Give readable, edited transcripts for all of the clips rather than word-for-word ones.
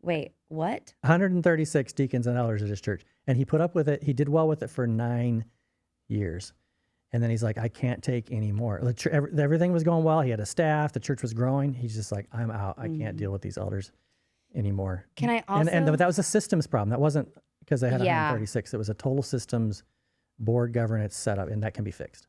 Wait, what? 136 deacons and elders at his church. And he put up with it. He did well with it for 9 years. And then he's like, I can't take any more. Everything was going well. He had a staff. The church was growing. He's just like, I'm out. I can't deal with these elders anymore. Can I also... And that was a systems problem. That wasn't because they had Yeah. 136. It was a total systems board governance setup, and that can be fixed.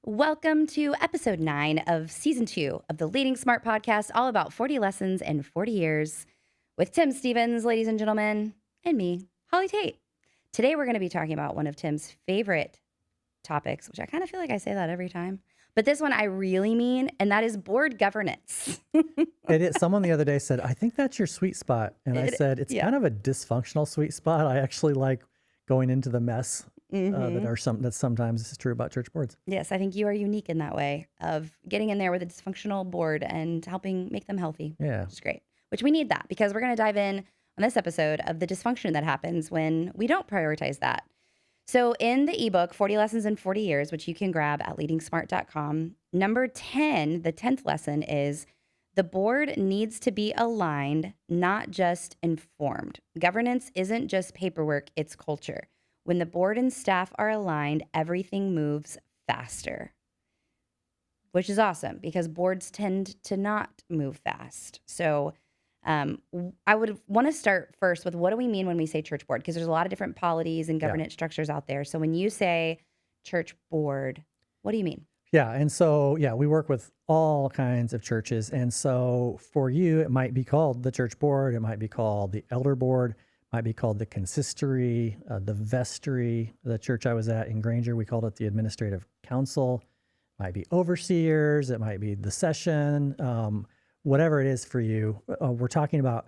Welcome to episode 9 of season 2 of the Leading Smart podcast, all about 40 lessons in 40 years with Tim Stevens, ladies and gentlemen, and me, Holly Tate. Today, we're going to be talking about one of Tim's favorite topics, which I kind of feel like I say that every time. But this one I really mean, and that is board governance. It is. Someone the other day said, I think that's your sweet spot. And I said, it's kind of a dysfunctional sweet spot. I actually like going into the mess that sometimes is true about church boards. Yes, I think you are unique in that way of getting in there with a dysfunctional board and helping make them healthy. Yeah. Which is great. Which we need that because we're going to dive in on this episode of the dysfunction that happens when we don't prioritize that. So in the ebook, 40 Lessons in 40 Years, which you can grab at leadingsmart.com, number 10, the 10th lesson is the board needs to be aligned, not just informed. Governance isn't just paperwork, it's culture. When the board and staff are aligned, everything moves faster, which is awesome because boards tend to not move fast. So I would want to start first with what do we mean when we say church board? Because there's a lot of different polities and governance structures out there. So when you say church board, what do you mean? Yeah. And so, we work with all kinds of churches. And so for you, it might be called the church board. It might be called the elder board. Might be called the consistory, the vestry. The church I was at in Granger, we called it the administrative council. Might be overseers. It might be the session. Whatever it is for you. We're talking about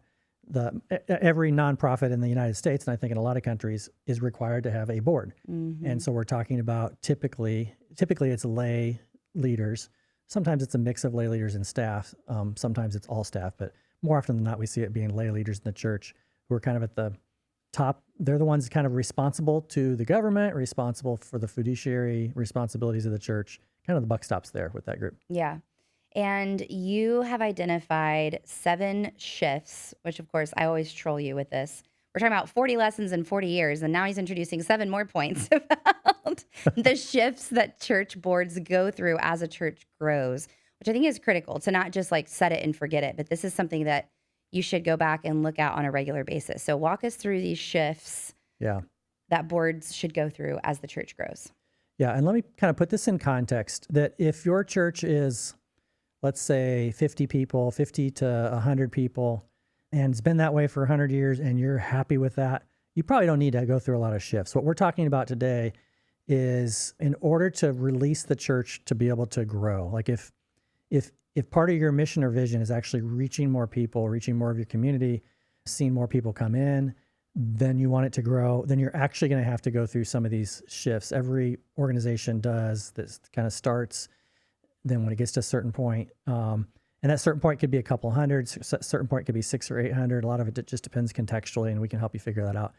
every nonprofit in the United States, and I think in a lot of countries, is required to have a board. Mm-hmm. And so we're talking about typically it's lay leaders. Sometimes it's a mix of lay leaders and staff. Sometimes it's all staff, but more often than not, we see it being lay leaders in the church who are kind of at the top. They're the ones kind of responsible to the government, responsible for the fiduciary responsibilities of the church. Kind of the buck stops there with that group. Yeah. And you have identified 7 shifts, which of course I always troll you with this. We're talking about 40 lessons in 40 years, and now he's introducing 7 more points about the shifts that church boards go through as a church grows, which I think is critical to not just like set it and forget it, but this is something that you should go back and look at on a regular basis. So walk us through these shifts that boards should go through as the church grows. Yeah, and let me kind of put this in context that if your church is, let's say 50 people, 50 to 100 people, and it's been that way for 100 years and you're happy with that, you probably don't need to go through a lot of shifts. What we're talking about today is in order to release the church to be able to grow. Like if part of your mission or vision is actually reaching more people, reaching more of your community, seeing more people come in, then you want it to grow, then you're actually going to have to go through some of these shifts. Every organization does. This kind of starts. Then when it gets to a certain point, and that certain point could be a couple hundred, certain point could be 600 or 800. A lot of it just depends contextually, and we can help you figure that out.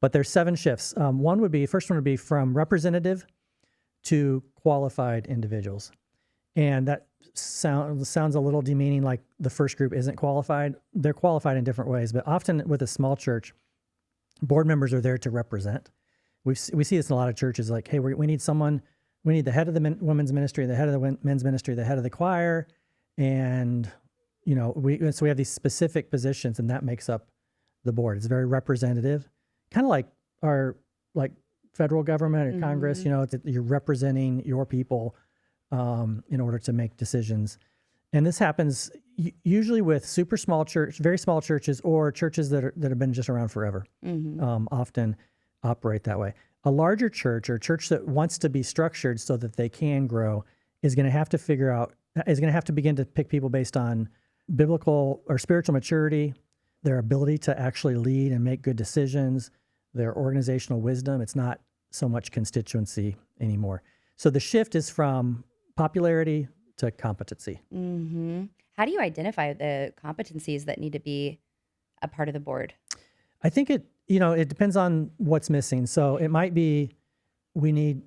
But there's 7 shifts. First one would be from representative to qualified individuals. And that sounds a little demeaning, like the first group isn't qualified. They're qualified in different ways, but often with a small church, board members are there to represent. We see this in a lot of churches, like, hey, we need someone, we need the head of the women's ministry, the head of the men's ministry, the head of the choir, and so we have these specific positions, and that makes up the board. It's very representative, kind of like our federal government or Congress. You're representing your people in order to make decisions. And this happens usually with super small very small churches, or churches that have been just around forever. Often operate that way. A larger church, or a church that wants to be structured so that they can grow, is going to have to begin to pick people based on biblical or spiritual maturity, their ability to actually lead and make good decisions, their organizational wisdom. It's not so much constituency anymore. So the shift is from popularity to competency. Mm-hmm. How do you identify the competencies that need to be a part of the board? I think it depends on what's missing. So it might be we need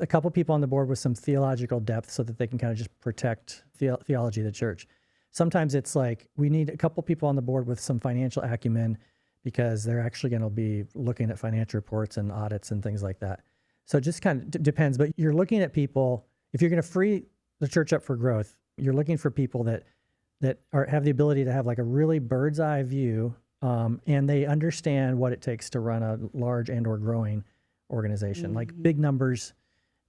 a couple people on the board with some theological depth so that they can kind of just protect theology of the church. Sometimes it's like we need a couple people on the board with some financial acumen because they're actually going to be looking at financial reports and audits and things like that. So it just kind of depends. But you're looking at people, if you're going to free the church up for growth, you're looking for people that have the ability to have like a really bird's eye view, and they understand what it takes to run a large and or growing organization. Like big numbers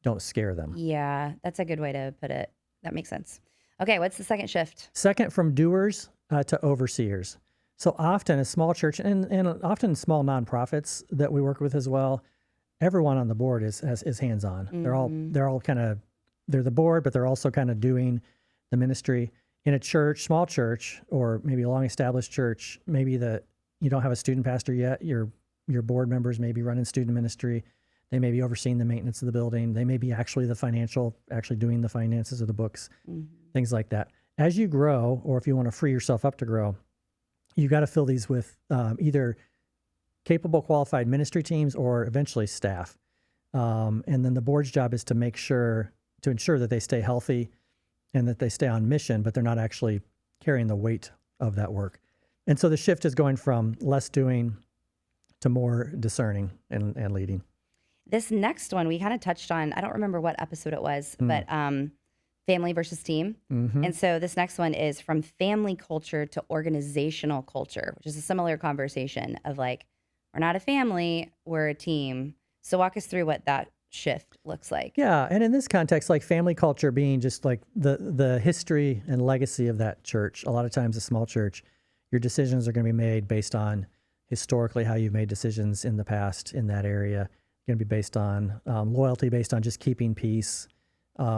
don't scare them. Yeah, that's a good way to put it. That makes sense. Okay, what's the second shift? Second, from doers to overseers. So often a small church and often small nonprofits that we work with as well, everyone on the board is hands-on. They're all kind of, they're the board, but they're also kind of doing the ministry. In a church, small church, or maybe a long-established church, maybe you don't have a student pastor yet. Your board members may be running student ministry. They may be overseeing the maintenance of the building. They may be actually doing the finances of the books, things like that. As you grow, or if you want to free yourself up to grow, you got to fill these with either capable, qualified ministry teams or eventually staff. And then the board's job is to ensure that they stay healthy and that they stay on mission, but they're not actually carrying the weight of that work. And so the shift is going from less doing to more discerning and leading. This next one we kind of touched on, I don't remember what episode it was, but family versus team. And so this next one is from family culture to organizational culture, which is a similar conversation of like, we're not a family, we're a team. So walk us through what that shift looks like. Yeah, and in this context, like family culture being just like the history and legacy of that church. A lot of times a small church, your decisions are going to be made based on historically how you've made decisions in the past in that area. Going to be based on loyalty, based on just keeping peace,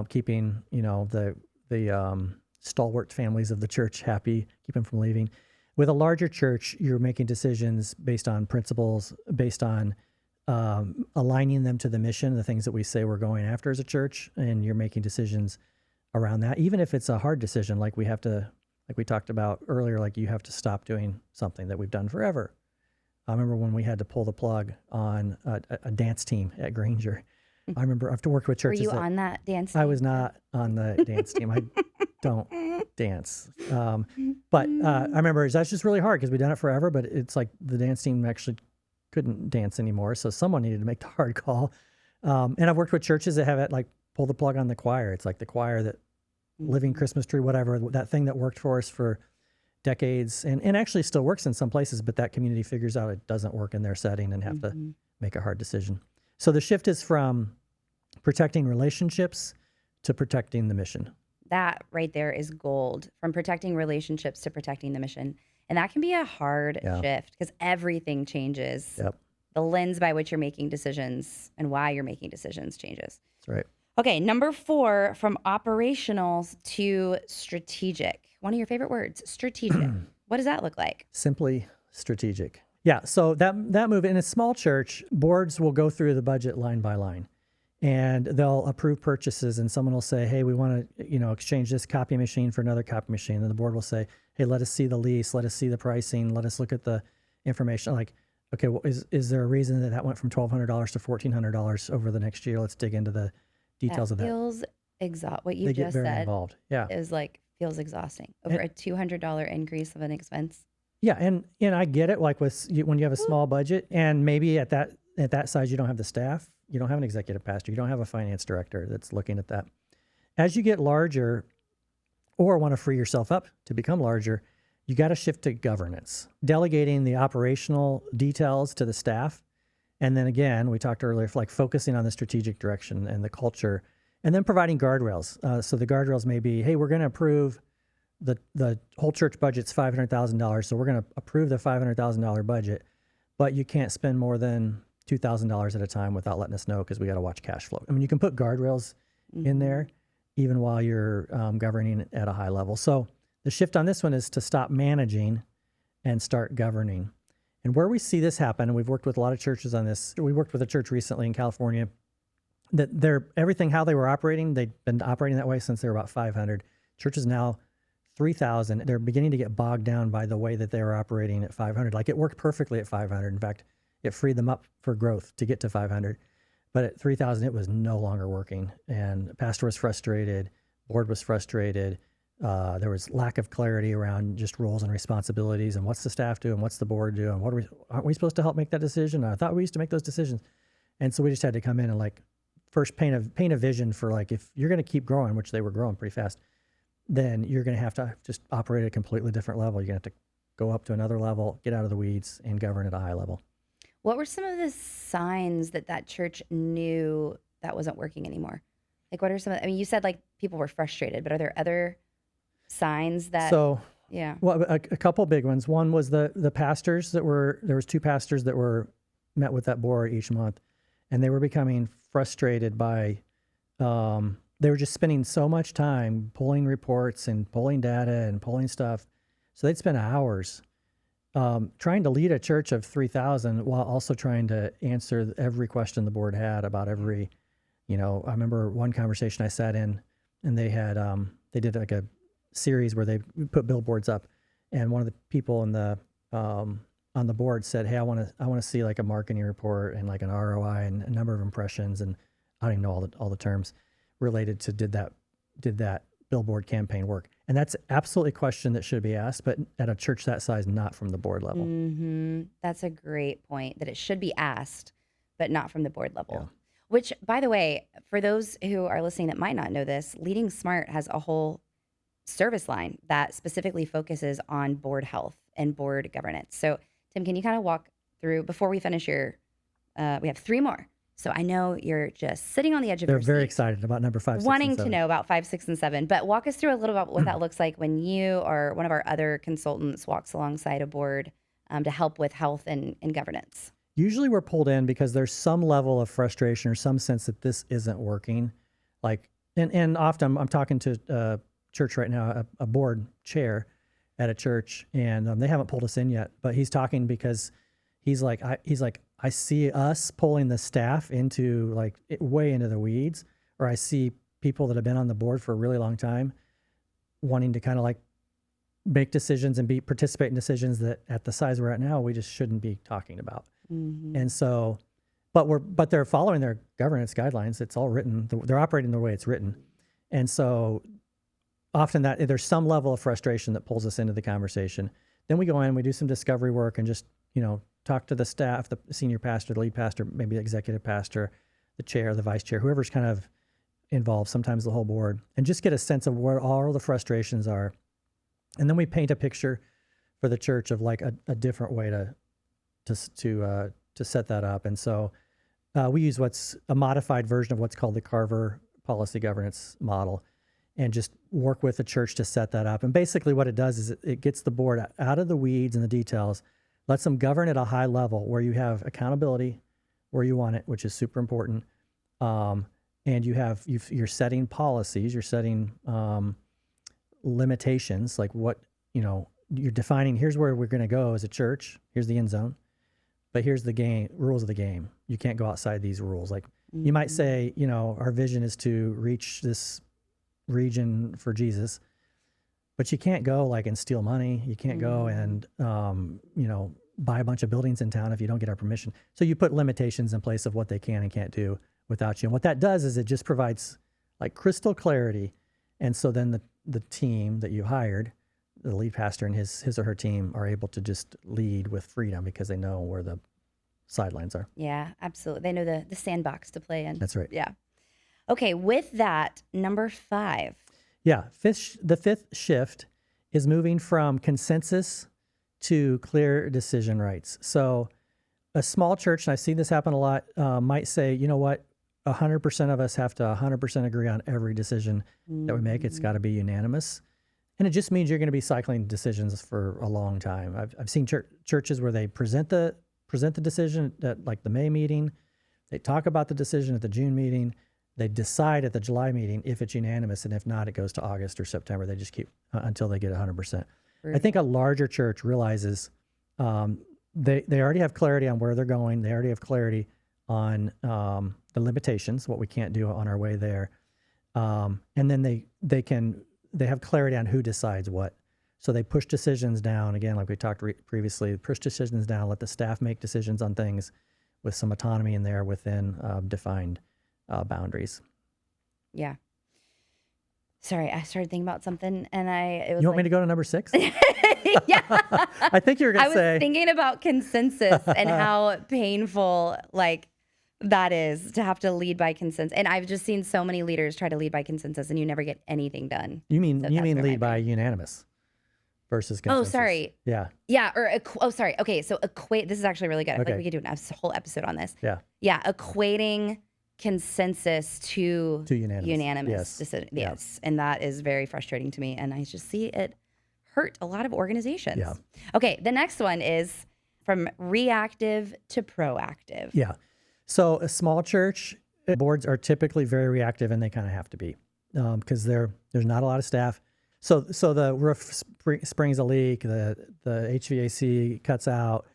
keeping the stalwart families of the church happy, keep them from leaving. With a larger church, you're making decisions based on principles, based on aligning them to the mission, the things that we say we're going after as a church, and you're making decisions around that. Even if it's a hard decision, like we talked about earlier, like you have to stop doing something that we've done forever. I remember when we had to pull the plug on a dance team at Granger. I remember I've worked with churches. Were you on that dance team? I was not on the dance team. I don't dance. But I remember that's just really hard because we've done it forever, but it's like the dance team actually couldn't dance anymore. So someone needed to make the hard call. And I've worked with churches that have it like pull the plug on the choir. It's like the choir that Living Christmas Tree, whatever, that thing that worked for us for decades and actually still works in some places, but that community figures out it doesn't work in their setting and have to make a hard decision. So the shift is from protecting relationships to protecting the mission. That right there is gold, from protecting relationships to protecting the mission. And that can be a hard shift because everything changes. Yep. The lens by which you're making decisions and why you're making decisions changes. That's right. Okay, number 4, from operational to strategic. One of your favorite words, strategic. What does that look like? Simply strategic. Yeah, so that move in a small church, boards will go through the budget line by line, and they'll approve purchases, and someone will say, hey, we want to exchange this copy machine for another copy machine. And the board will say, hey, let us see the lease, let us see the pricing, let us look at the information. Like, okay, well, is there a reason that went from $1,200 to $1,400 over the next year? Let's dig into the details of that. Feels what you they just get very said involved. Yeah, is like feels exhausting over a $200 increase of an expense. Yeah, and I get it. Like when you have a small budget, and maybe at that size you don't have the staff, you don't have an executive pastor, you don't have a finance director that's looking at that. As you get larger, or want to free yourself up to become larger, you got to shift to governance, delegating the operational details to the staff. And then again, we talked earlier, like focusing on the strategic direction and the culture, and then providing guardrails. So the guardrails may be, hey, we're going to approve the whole church budget's $500,000. So we're going to approve the $500,000 budget, but you can't spend more than $2,000 at a time without letting us know because we got to watch cash flow. I mean, you can put guardrails in there even while you're governing at a high level. So the shift on this one is to stop managing and start governing. And where we see this happen, and we've worked with a lot of churches on this. We worked with a church recently in California that everything, how they were operating, they'd been operating that way since they were about 500. Churches now 3,000. They're beginning to get bogged down by the way that they were operating at 500. Like it worked perfectly at 500. In fact, it freed them up for growth to get to 500. But at 3,000, it was no longer working. And the pastor was frustrated, board was frustrated. There was lack of clarity around just roles and responsibilities and what's the staff do and what's the board do and aren't we supposed to help make that decision? I thought we used to make those decisions. And so we just had to come in and like first paint a vision for like, if you're going to keep growing, which they were growing pretty fast, then you're going to have to just operate at a completely different level. You're going to have to go up to another level, get out of the weeds, and govern at a high level. What were some of the signs that church knew that wasn't working anymore? Like, what are some I mean, you said like people were frustrated, but are there other signs that? So, yeah. Well, a couple big ones. One was the pastors there was 2 pastors that were met with that board each month, and they were becoming frustrated by, they were just spending so much time pulling reports and pulling data and pulling stuff. So they'd spend hours trying to lead a church of 3,000 while also trying to answer every question the board had about every, I remember one conversation I sat in, and they had, they did like a series where they put billboards up, and one of the people in the, on the board said, "Hey, I want to see like a marketing report and like an ROI and a number of impressions." And I don't even know all the terms related to did that billboard campaign work? And that's absolutely a question that should be asked, but at a church that size, not from the board level. Mm-hmm. That's a great point, that it should be asked, but not from the board level. Yeah. Which, by the way, for those who are listening that might not know this, Leading Smart has a whole service line that specifically focuses on board health and board governance. So, Tim, can you kind of walk through, before we finish we have 3 more. So I know you're just sitting on the edge of your seat. They're very excited about number 5, 6, wanting and 7. to know about 5, 6, and 7. But walk us through a little about what that looks like when you or one of our other consultants walks alongside a board to help with health and governance. Usually we're pulled in because there's some level of frustration or some sense that this isn't working. Like, and often I'm talking to a church right now, a board chair at a church, and they haven't pulled us in yet, but he's talking because he's like, I see us pulling the staff into like way into the weeds, or I see people that have been on the board for a really long time wanting to kind of like make decisions and participate in decisions that at the size we're at now, we just shouldn't be talking about. Mm-hmm. And so, but they're following their governance guidelines. It's all written. They're operating the way it's written. And so often that there's some level of frustration that pulls us into the conversation. Then we go in, we do some discovery work and just, talk to the staff, the senior pastor, the lead pastor, maybe the executive pastor, the chair, the vice chair, whoever's kind of involved, sometimes the whole board, and just get a sense of where all the frustrations are. And then we paint a picture for the church of like a different way to set that up. And so we use what's a modified version of what's called the Carver policy governance model, and just work with the church to set that up. And basically what it does is it gets the board out of the weeds and the details, lets them govern at a high level where you have accountability where you want it, which is super important. And you're setting policies, you're setting limitations, like what, you're defining, here's where we're going to go as a church, here's the end zone, but here's the rules of the game. You can't go outside these rules. Like you might say, our vision is to reach this region for Jesus, but you can't go like and steal money. You can't go and, buy a bunch of buildings in town if you don't get our permission. So you put limitations in place of what they can and can't do without you. And what that does is it just provides like crystal clarity. And so then the team that you hired, the lead pastor and his or her team, are able to just lead with freedom because they know where the sidelines are. Yeah, absolutely. They know the sandbox to play in. That's right. Yeah. Okay, with that, number 5. Yeah, the 5th shift is moving from consensus to clear decision rights. So a small church, and I've seen this happen a lot, might say, you know what, 100% of us have to 100% agree on every decision that we make. It's got to be unanimous. And it just means you're going to be cycling decisions for a long time. I've seen churches where they present the decision at like the May meeting, they talk about the decision at the June meeting, they decide at the July meeting if it's unanimous, and if not, it goes to August or September. They just keep until they get 100%. I think a larger church realizes they already have clarity on where they're going. They already have clarity on the limitations, what we can't do on our way there, and then they have clarity on who decides what. So they push decisions down again, like we talked previously. Push decisions down. Let the staff make decisions on things with some autonomy in there within defined boundaries. Yeah. Sorry, I started thinking about something, and it was You want me to go to number 6? Yeah. I think you were going to say. I was thinking about consensus and how painful that is to have to lead by consensus. And I've just seen so many leaders try to lead by consensus, and you never get anything done. You mean So that's where lead my by brain- unanimous versus Oh, consensus? sorry. Yeah. Yeah. Sorry. Okay. So equate. This is actually really good. I feel Okay. like we could do a whole episode on this. Yeah. Yeah. Equating consensus to unanimous. Yes. decision. Yeah. Yes. And that is very frustrating to me. And I just see it hurt a lot of organizations. Yeah. Okay. The next one is from reactive to proactive. Yeah. So a small church boards are typically very reactive, and they kind of have to be because there's not a lot of staff. So the roof springs a leak, the HVAC cuts out.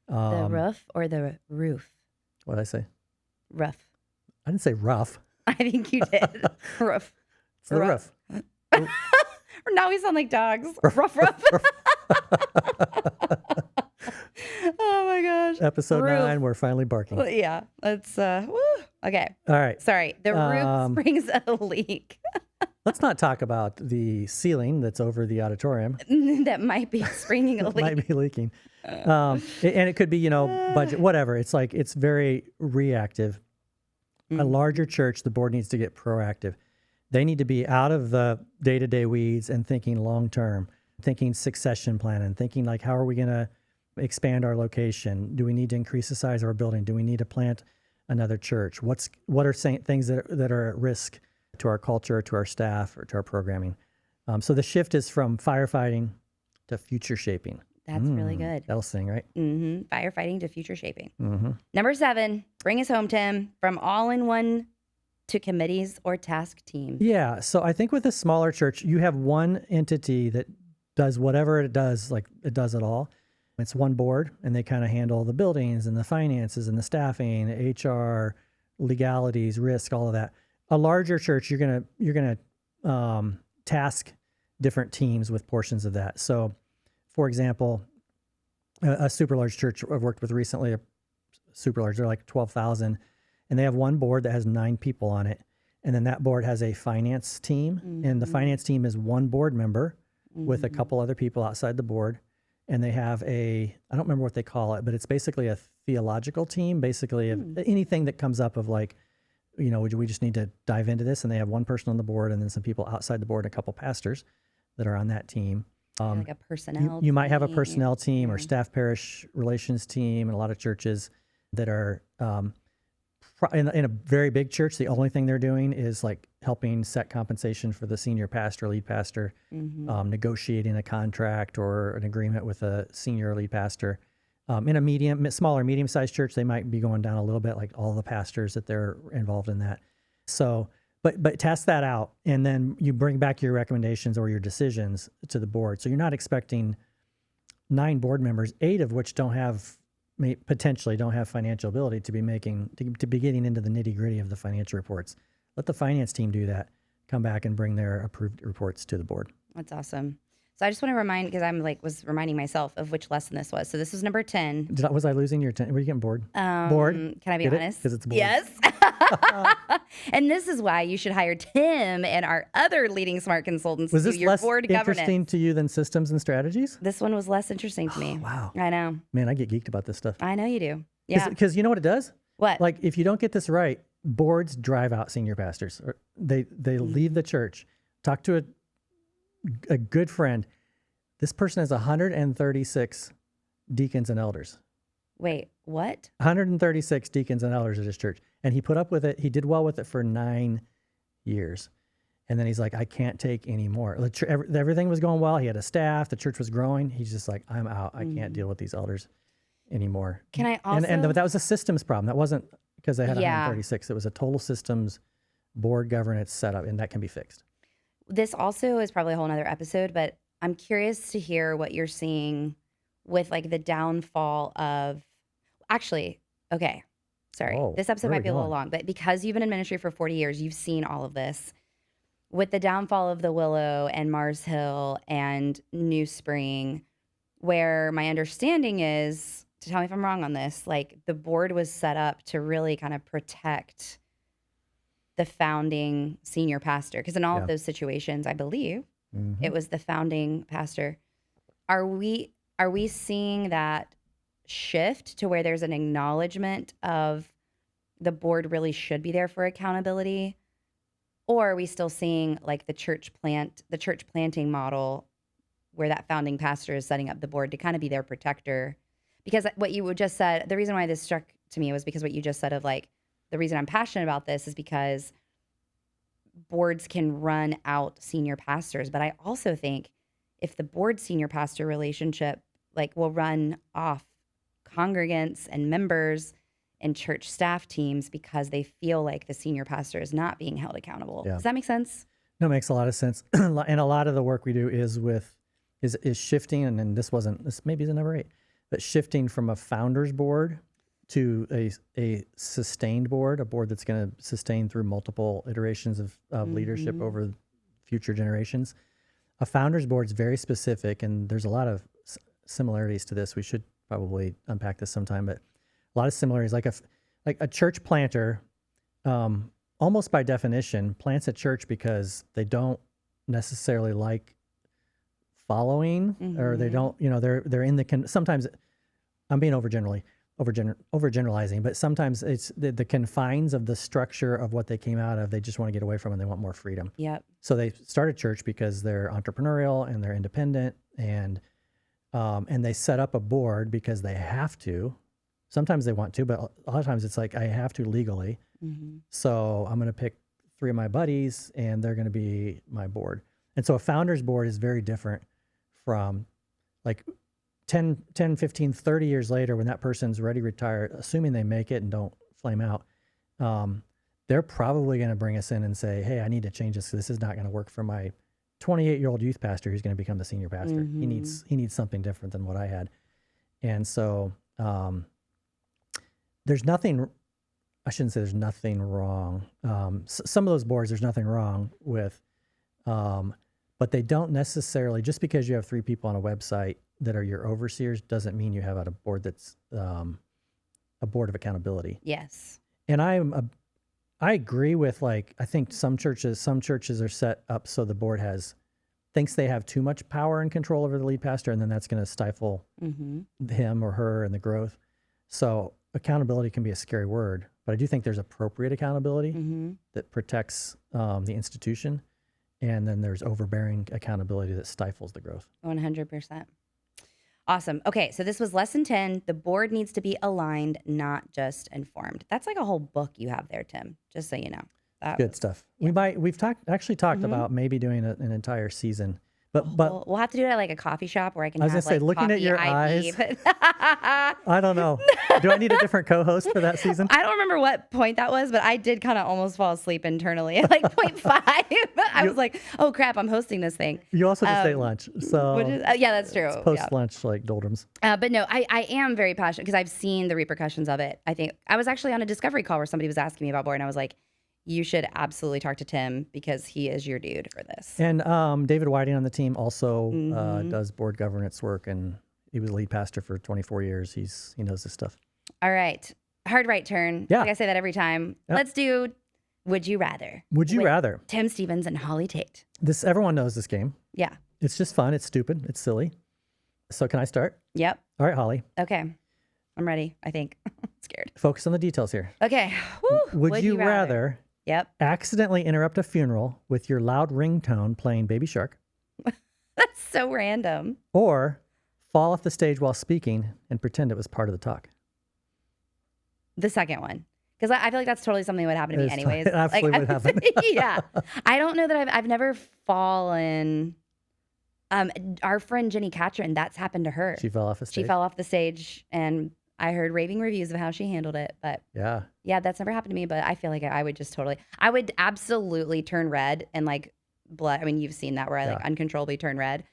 The roof or the roof? What did I say? Roof. I didn't say rough. I think you did. Roof. It's the roof. Or now we sound like dogs. Ruff. Oh my gosh. Episode Roof. 9, we're finally barking. Well, yeah. Let's woo. Okay. All right. Sorry. The roof springs a leak. Let's not talk about the ceiling that's over the auditorium. That might be springing a leak. Might be leaking. And it could be, budget, whatever. It's very reactive. A larger church, the board needs to get proactive. They need to be out of the day-to-day weeds and thinking long-term, thinking succession plan and thinking like, how are we going to expand our location? Do we need to increase the size of our building? Do we need to plant another church? What are things that are at risk to our culture, to our staff, or to our programming? So the shift is from firefighting to future shaping. That's really good. Else thing, right? Mm-hmm. Firefighting to future shaping. Mm-hmm. Number 7, bring us home, Tim. From all-in-one to committees or task teams. Yeah. So I think with a smaller church, you have one entity that does whatever it does, like it does it all. It's one board, and they kind of handle the buildings and the finances and the staffing, HR, legalities, risk, all of that. A larger church, you're gonna task different teams with portions of that. So, for example, a super large church I've worked with recently, super large, they're like 12,000, and they have one board that has 9 people on it, and then that board has a finance team, and the finance team is one board member with a couple other people outside the board. And they have I don't remember what they call it, but it's basically a theological team, basically of anything that comes up of like, we just need to dive into this. And they have one person on the board and then some people outside the board, and a couple pastors that are on that team. Like a personnel You might have a team. personnel team or staff parish relations team, and a lot of churches that are in a very big church, the only thing they're doing is like helping set compensation for the senior pastor, lead pastor, negotiating a contract or an agreement with a senior lead pastor. In a smaller, medium-sized church, they might be going down a little bit, like all the pastors that they're involved in that. So, but test that out, and then you bring back your recommendations or your decisions to the board. So you're not expecting 9 board members, 8 of which potentially don't have financial ability to be getting into the nitty-gritty of the financial reports. Let the finance team do that. Come back and bring their approved reports to the board. That's awesome. So I just want to remind, because was reminding myself of which lesson this was. So this was number 10. Was I losing your 10? Were you getting bored? Bored? Can I be honest? Because it's bored. Yes. And this is why you should hire Tim and our other leading smart consultants Was to this do your less board interesting governance. to you than systems and strategies? This one was less interesting to me. Wow. I know. Man, I get geeked about this stuff. I know you do. Yeah. Because you know what it does? What? Like, if you don't get this right, boards drive out senior pastors. Or they leave the church. Talk to a good friend. This person has 136 deacons and elders. Wait, what? 136 deacons and elders at his church. And he put up with it. He did well with it for 9 years. And then he's like, I can't take any more. Everything was going well. He had a staff. The church was growing. He's just like, I'm out. I can't deal with these elders anymore. Can I also? And that was a systems problem. That wasn't because they had 136. It was a total systems board governance setup, and that can be fixed. This also is probably a whole nother episode, but I'm curious to hear what you're seeing with like the downfall of, actually, okay, sorry. This episode might be a little long, but because you've been in ministry for 40 years, you've seen all of this. With the downfall of the Willow and Mars Hill and New Spring, where my understanding is tell me if I'm wrong on this, like the board was set up to really kind of protect the founding senior pastor. Because in all of those situations, I believe it was the founding pastor. Are we seeing that shift to where there's an acknowledgement of the board really should be there for accountability? Or are we still seeing like the church planting model where that founding pastor is setting up the board to kind of be their protector? Because what you just said, the reason why this struck to me was because what you just said of like, the reason I'm passionate about this is because boards can run out senior pastors. But I also think if the board senior pastor relationship like will run off congregants and members and church staff teams because they feel like the senior pastor is not being held accountable. Yeah. Does that make sense? No, it makes a lot of sense. And a lot of the work we do is shifting, and then this maybe is a number 8, but shifting from a founder's board to a sustained board, a board that's going to sustain through multiple iterations of leadership over future generations. A founder's board is very specific, and there's a lot of similarities to this. We should probably unpack this sometime, but a lot of similarities. Like a church planter, almost by definition, plants a church because they don't necessarily like following, or they don't, they're in sometimes I'm being overgeneralizing, but sometimes it's the confines of the structure of what they came out of. They just want to get away from, and they want more freedom. Yep. So they start a church because they're entrepreneurial and they're independent, and they set up a board because they have to. Sometimes they want to, but a lot of times it's like, I have to legally. So I'm going to pick 3 of my buddies and they're going to be my board. And so a founder's board is very different from like 10, 15, 30 years later when that person's ready to retire, assuming they make it and don't flame out. They're probably going to bring us in and say, hey, I need to change this. This is not going to work for my 28-year-old youth pastor who's going to become the senior pastor. He needs something different than what I had. And so, there's nothing, I shouldn't say there's nothing wrong. Some of those boards, there's nothing wrong with, but they don't necessarily, just because you have 3 people on a website that are your overseers doesn't mean you have a board that's a board of accountability. Yes. And I agree with, like, I think some churches are set up so the board thinks they have too much power and control over the lead pastor, and then that's going to stifle him or her and the growth. So accountability can be a scary word, but I do think there's appropriate accountability that protects the institution, and then there's overbearing accountability that stifles the growth. 100%. Awesome. Okay, so this was lesson 10. The board needs to be aligned, not just informed. That's like a whole book you have there, Tim, just so you know. Good stuff. Yeah. We've talked about maybe doing an entire season. But we'll have to do it at like a coffee shop where I can. I was gonna say, looking at your eyes, but I don't know. Do I need a different co-host for that season? I don't remember what point that was, but I did kind of almost fall asleep internally at like 0.5. I was like, oh crap, I'm hosting this thing. You also just ate lunch, so yeah, that's true. It's post-lunch like doldrums. But no, I am very passionate because I've seen the repercussions of it. I think I was actually on a discovery call where somebody was asking me about board, and I was like, you should absolutely talk to Tim because he is your dude for this. And David Whiting on the team also does board governance work, and he was lead pastor for 24 years. He knows this stuff. All right. Hard right turn. Yeah. Like I say that every time. Yep. Let's do Would You Rather. Would you rather? Tim Stevens and Holly Tate. Everyone knows this game. Yeah. It's just fun. It's stupid. It's silly. So can I start? Yep. All right, Holly. Okay. I'm ready, I think. Scared. Focus on the details here. Okay. Woo. Would you rather Yep. accidentally interrupt a funeral with your loud ringtone playing Baby Shark? That's so random. Or fall off the stage while speaking and pretend it was part of the talk? The second one. Because I feel like that's totally something that would happen to me anyways. It absolutely would happen. Yeah. I don't know that I've never fallen. Our friend Jenny Catron, that's happened to her. She fell off the stage. She fell off the stage, and I heard raving reviews of how she handled it. But yeah, that's never happened to me. But I feel like I would absolutely turn red and like blood. I mean, you've seen that where I like uncontrollably turn red.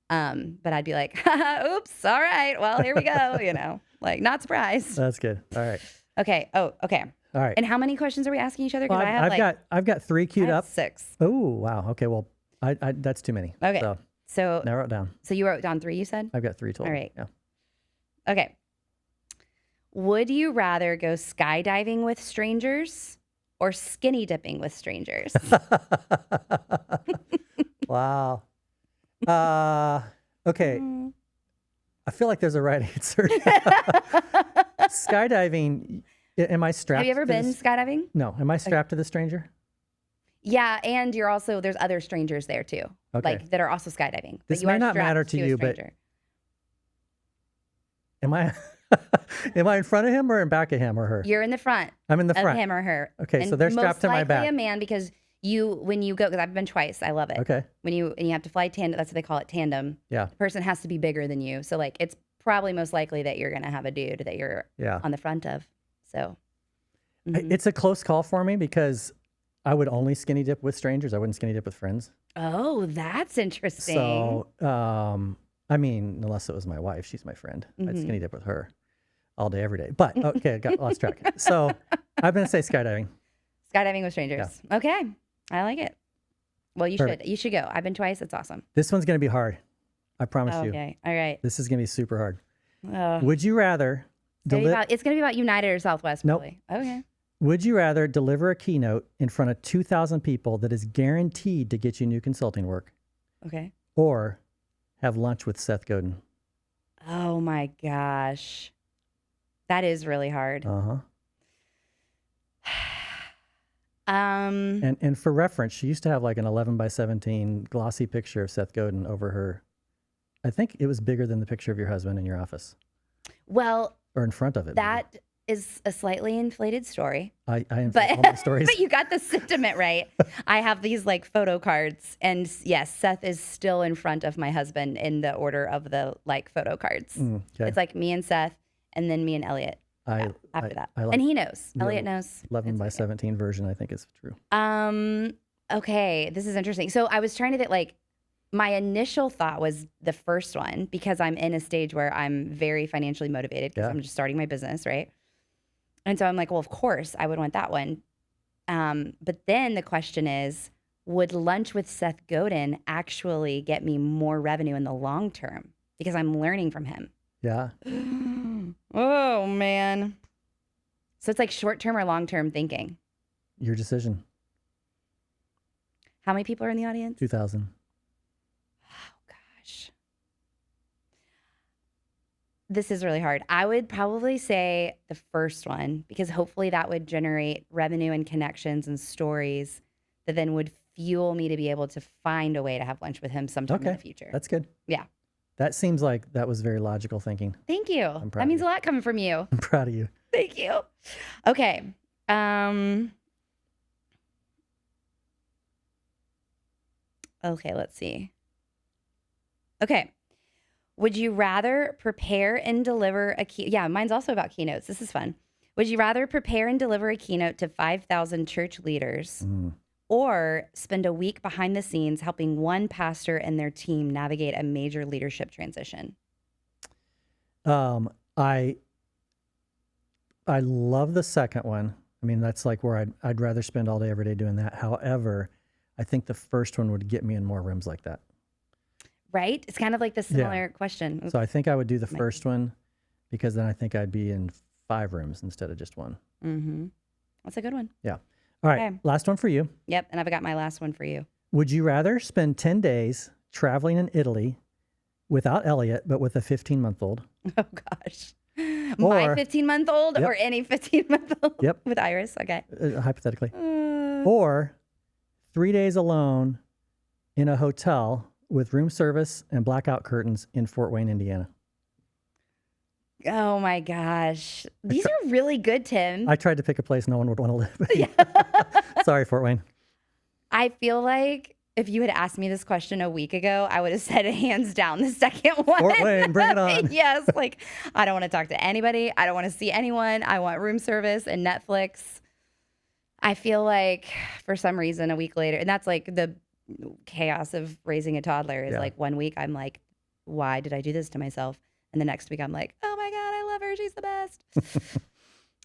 But I'd be like, oops, all right, well, here we go. Like not surprised. That's good. All right. Okay. Oh, okay. All right. And how many questions are we asking each other? Well, I've got 3 queued up. 6. Oh, wow. Okay. Well, I that's too many. Okay. So narrow it down. So you wrote down 3, you said? I've got 3 total. All right. Yeah. Okay. Would you rather go skydiving with strangers or skinny dipping with strangers? Wow. Okay. I feel like there's a right answer. Skydiving. Am I strapped? Have you ever been skydiving? No. Am I strapped to the stranger? Yeah, and there's other strangers there too, like that are also skydiving. This may not matter to you, but am I in front of him or in back of him or her? You're in the front. I'm in the of front. him or her. Okay, and so they're strapped to my back. Most likely a man, because when you go, because I've been twice, I love it. Okay. And you have to fly tandem. That's what they call it, tandem. Yeah. The person has to be bigger than you, so like it's probably most likely that you're gonna have a dude that you're on the front of. So it's a close call for me because I would only skinny dip with strangers. I wouldn't skinny dip with friends. Oh, that's interesting. So, I mean, unless it was my wife, she's my friend. I'd skinny dip with her all day, every day. But okay, I got lost track. So I'm going to say skydiving. Skydiving with strangers. Yeah. Okay. I like it. Well, you should go. I've been twice. It's awesome. This one's going to be hard. I promise you. Okay. All right. This is going to be super hard. Would you rather... It's going to be about United or Southwest, probably. Nope. Okay. Would you rather deliver a keynote in front of 2,000 people that is guaranteed to get you new consulting work? Okay. Or have lunch with Seth Godin? Oh my gosh. That is really hard. Uh-huh. And for reference, she used to have like an 11:17 glossy picture of Seth Godin over her. I think it was bigger than the picture of your husband in your office. Well, or in front of it. That is a slightly inflated story. I inflate all my stories. But you got the sentiment right. I have these like photo cards, and yes, Seth is still in front of my husband in the order of the like photo cards. Okay. It's like me and Seth, and then me and Elliot. After that, and he knows. Elliot knows. 11:17 version, I think, is true. Okay, this is interesting. So I was trying to think, like, my initial thought was the first one, because I'm in a stage where I'm very financially motivated because I'm just starting my business, right? And so I'm like, well, of course I would want that one. But then the question is, would lunch with Seth Godin actually get me more revenue in the long term? Because I'm learning from him. Yeah. Oh, man. So it's like short-term or long-term thinking. Your decision. How many people are in the audience? 2,000. This is really hard. I would probably say the first one, because hopefully that would generate revenue and connections and stories that then would fuel me to be able to find a way to have lunch with him sometime in the future. That's good. Yeah. That seems like that was very logical thinking. Thank you. That means a lot coming from you. I'm proud of you. Thank you. Okay. Okay, let's see. Okay. Would you rather prepare and deliver yeah, mine's also about keynotes. This is fun. Would you rather prepare and deliver a keynote to 5,000 church leaders or spend a week behind the scenes helping one pastor and their team navigate a major leadership transition? I love the second one. I mean, that's like where I'd rather spend all day, every day doing that. However, I think the first one would get me in more rooms like that. Right? It's kind of like the similar question. So I think I would do the first one, because then I think I'd be in 5 rooms instead of just 1. Mm-hmm. That's a good one. Yeah. All right. Okay. Last one for you. Yep. And I've got my last one for you. Would you rather spend 10 days traveling in Italy without Elliot, but with a 15-month-old? Oh, gosh. My 15-month-old or any 15-month-old? Yep. With Iris? Okay. Hypothetically. Or 3 days alone in a hotel with room service and blackout curtains in Fort Wayne, Indiana. Oh my gosh. These are really good, Tim. I tried to pick a place no one would want to live. Sorry, Fort Wayne. I feel like if you had asked me this question a week ago, I would have said hands down the second one. Fort Wayne, bring it on. Yes. Like, I don't want to talk to anybody. I don't want to see anyone. I want room service and Netflix. I feel like for some reason a week later, and that's like the chaos of raising a toddler is like 1 week I'm like, why did I do this to myself? And the next week I'm like, oh my God, I love her. She's the best.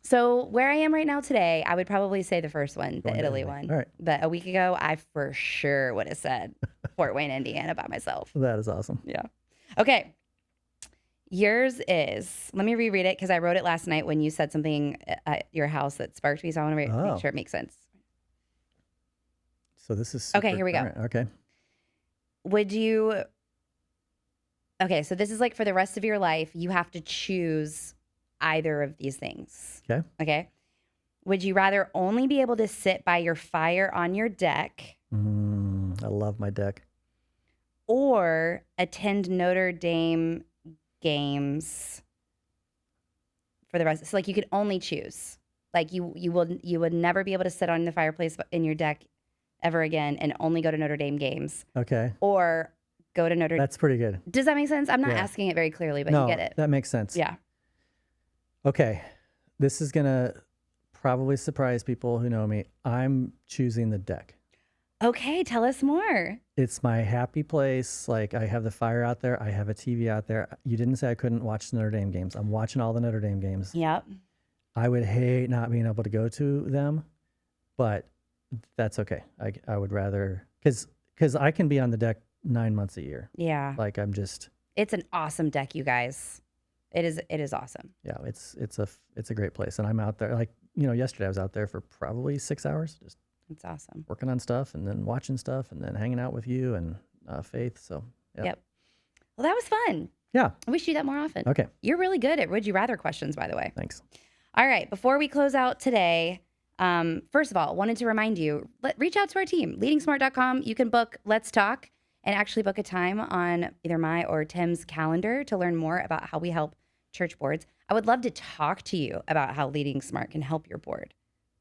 So where I am right now today, I would probably say the first one, the Italy one. All right. But a week ago, I for sure would have said Fort Wayne, Indiana by myself. That is awesome. Yeah. Okay. Yours is, let me reread it because I wrote it last night when you said something at your house that sparked me. So I want to make sure it makes sense. So this is okay. Here we go. Okay. Would you? Okay, so this is like for the rest of your life, you have to choose either of these things. Okay. Okay. Would you rather only be able to sit by your fire on your deck? I love my deck. Or attend Notre Dame games for the rest. So like you could only choose. Like you would never be able to sit on the fireplace in your deck ever again and only go to Notre Dame games. Okay. Or go to Notre Dame. That's pretty good. Does that make sense? I'm not asking it very clearly, but you get it. That makes sense. Yeah. Okay. This is going to probably surprise people who know me. I'm choosing the deck. Okay, tell us more. It's my happy place. Like I have the fire out there. I have a TV out there. You didn't say I couldn't watch the Notre Dame games. I'm watching all the Notre Dame games. Yep. I would hate not being able to go to them, but that's okay. I would rather, because I can be on the deck 9 months a year. Yeah. Like it's an awesome deck, you guys. It is awesome. Yeah, it's a great place. And I'm out there, like, yesterday I was out there for probably 6 hours, just it's awesome. working on stuff and then watching stuff and then hanging out with you and Faith. So, Yep. Well, that was fun. Yeah. I wish you that more often. Okay. You're really good at Would You Rather questions, by the way. Thanks. All right. Before we close out today, first of all, wanted to remind you, reach out to our team, leadingsmart.com. You can book Let's Talk and actually book a time on either my or Tim's calendar to learn more about how we help church boards. I would love to talk to you about how Leading Smart can help your board,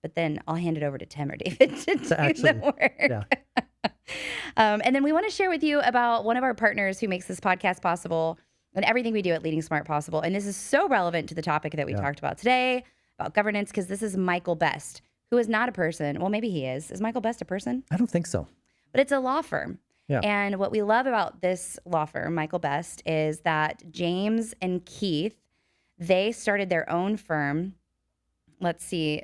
but then I'll hand it over to Tim or David to do the work. Yeah. And then we want to share with you about one of our partners who makes this podcast possible and everything we do at Leading Smart possible. And this is so relevant to the topic that we talked about today, about governance, because this is Michael Best, who is not a person. Well, maybe he is. Is Michael Best a person? I don't think so. But it's a law firm. Yeah. And what we love about this law firm, Michael Best, is that James and Keith, they started their own firm. Let's see.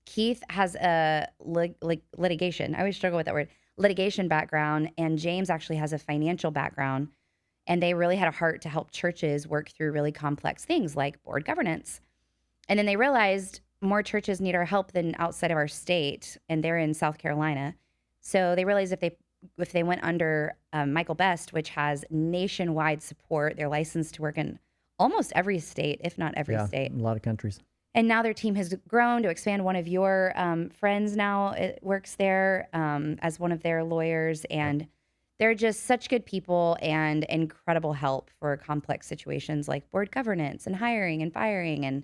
Keith has a litigation. I always struggle with that word. Litigation background. And James actually has a financial background. And they really had a heart to help churches work through really complex things like board governance. And then they realized more churches need our help than outside of our state. And they're in South Carolina. So they realized if they went under Michael Best, which has nationwide support, they're licensed to work in almost every state, if not every state. A lot of countries. And now their team has grown to expand. One of your friends now works there as one of their lawyers. And they're just such good people and incredible help for complex situations like board governance and hiring and firing and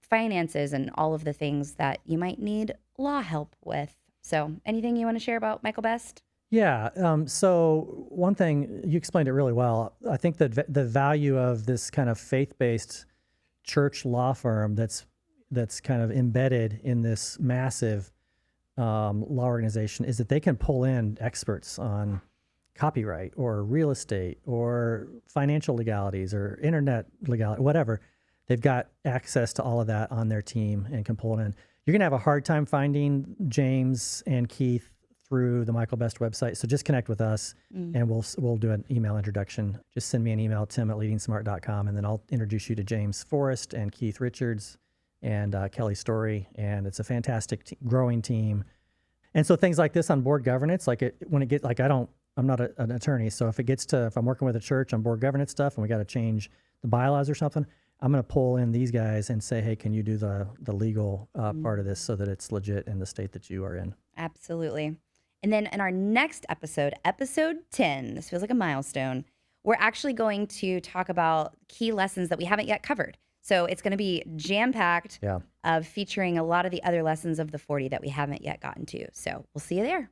finances and all of the things that you might need law help with. So anything you want to share about Michael Best? Yeah. So one thing, you explained it really well. I think that the value of this kind of faith-based church law firm that's kind of embedded in this massive law organization is that they can pull in experts on copyright or real estate or financial legalities or internet legality, whatever. They've got access to all of that on their team and can pull it in. You're going to have a hard time finding James and Keith through the Michael Best website. So just connect with us and we'll do an email introduction. Just send me an email, tim@leadingsmart.com, and then I'll introduce you to James Forrest and Keith Richards and Kelly Story. And it's a fantastic growing team. And so things like this on board governance, I'm not an attorney. So if I'm working with a church on board governance stuff and we got to change the bylaws or something, I'm going to pull in these guys and say, hey, can you do the legal part of this so that it's legit in the state that you are in? Absolutely. And then in our next episode, episode 10, this feels like a milestone, we're actually going to talk about key lessons that we haven't yet covered. So it's going to be jam-packed of featuring a lot of the other lessons of the 40 that we haven't yet gotten to. So we'll see you there.